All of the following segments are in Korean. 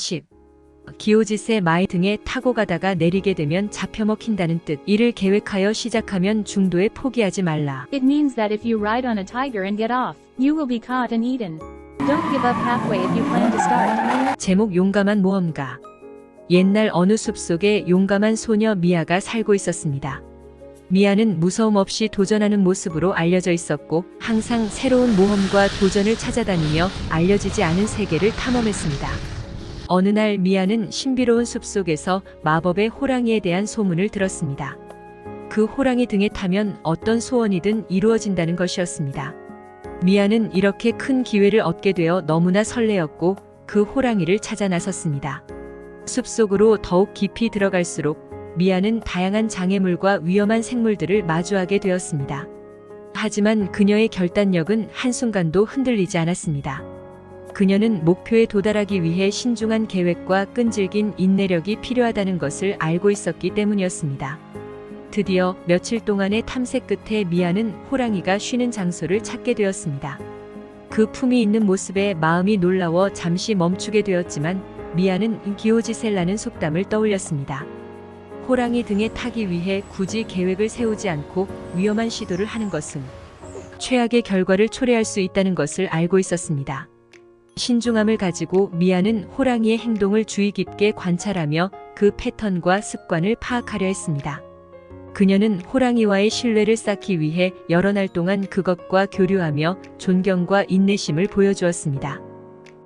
10. 기오짓의 마이 등에 타고 가다가 내리게 되면 잡혀먹힌다는 뜻. 이를 계획하여 시작하면 중도에 포기하지 말라. It means that if you ride on a tiger and get off, you will be caught and eaten. Don't give up halfway if you plan to start. 제목 용감한 모험가. 옛날 어느 숲속에 용감한 소녀 미아가 살고 있었습니다. 미아는 무서움 없이 도전하는 모습으로 알려져 있었고 항상 새로운 모험과 도전을 찾아다니며 알려지지 않은 세계를 탐험했습니다. 어느 날 미아는 신비로운 숲속에서 마법의 호랑이에 대한 소문을 들었습니다. 그 호랑이 등에 타면 어떤 소원이든 이루어진다는 것이었습니다. 미아는 이렇게 큰 기회를 얻게 되어 너무나 설레었고 그 호랑이를 찾아 나섰습니다. 숲속으로 더욱 깊이 들어갈수록 미아는 다양한 장애물과 위험한 생물들을 마주하게 되었습니다. 하지만 그녀의 결단력은 한순간도 흔들리지 않았습니다. 그녀는 목표에 도달하기 위해 신중한 계획과 끈질긴 인내력이 필요하다는 것을 알고 있었기 때문이었습니다. 드디어 며칠 동안의 탐색 끝에 미아는 호랑이가 쉬는 장소를 찾게 되었습니다. 그 품이 있는 모습에 마음이 놀라워 잠시 멈추게 되었지만 미아는 기오지셀라는 속담을 떠올렸습니다. 호랑이 등에 타기 위해 굳이 계획을 세우지 않고 위험한 시도를 하는 것은 최악의 결과를 초래할 수 있다는 것을 알고 있었습니다. 신중함을 가지고 미아는 호랑이의 행동을 주의 깊게 관찰하며 그 패턴과 습관을 파악하려 했습니다. 그녀는 호랑이와의 신뢰를 쌓기 위해 여러 날 동안 그것과 교류하며 존경과 인내심을 보여주었습니다.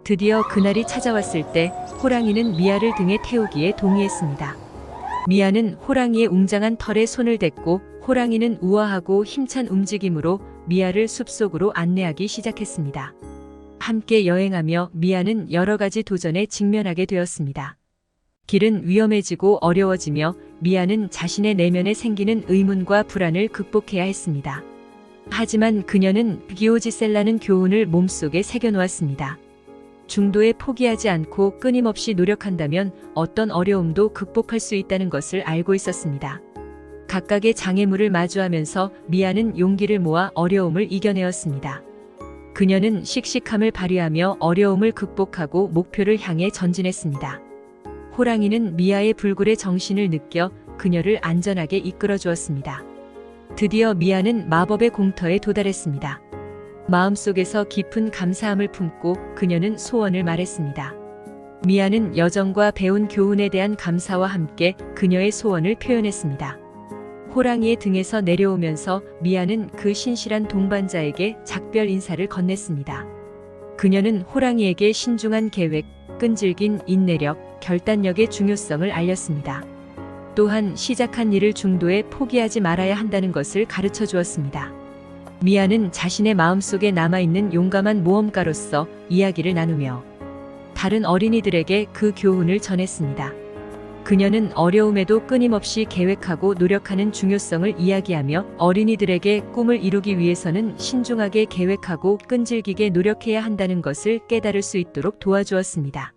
드디어 그날이 찾아왔을 때 호랑이는 미아를 등에 태우기에 동의했습니다. 미아는 호랑이의 웅장한 털에 손을 댔고 호랑이는 우아하고 힘찬 움직임으로 미아를 숲속으로 안내하기 시작했습니다. 함께 여행하며 미아는 여러 가지 도전에 직면하게 되었습니다. 길은 위험해지고 어려워지며 미아는 자신의 내면에 생기는 의문과 불안을 극복해야 했습니다. 하지만 그녀는 기오지셀라는 교훈을 몸속에 새겨놓았습니다. 중도에 포기하지 않고 끊임없이 노력한다면 어떤 어려움도 극복할 수 있다는 것을 알고 있었습니다. 각각의 장애물을 마주하면서 미아는 용기를 모아 어려움을 이겨내었습니다. 그녀는 씩씩함을 발휘하며 어려움을 극복하고 목표를 향해 전진했습니다. 호랑이는 미아의 불굴의 정신을 느껴 그녀를 안전하게 이끌어 주었습니다. 드디어 미아는 마법의 공터에 도달했습니다. 마음속에서 깊은 감사함을 품고 그녀는 소원을 말했습니다. 미아는 여정과 배운 교훈에 대한 감사와 함께 그녀의 소원을 표현했습니다. 호랑이의 등에서 내려오면서 미아는 그 신실한 동반자에게 작별 인사를 건넸습니다. 그녀는 호랑이에게 신중한 계획, 끈질긴 인내력, 결단력의 중요성을 알렸습니다. 또한 시작한 일을 중도에 포기하지 말아야 한다는 것을 가르쳐 주었습니다. 미아는 자신의 마음속에 남아있는 용감한 모험가로서 이야기를 나누며 다른 어린이들에게 그 교훈을 전했습니다. 그녀는 어려움에도 끊임없이 계획하고 노력하는 중요성을 이야기하며 어린이들에게 꿈을 이루기 위해서는 신중하게 계획하고 끈질기게 노력해야 한다는 것을 깨달을 수 있도록 도와주었습니다.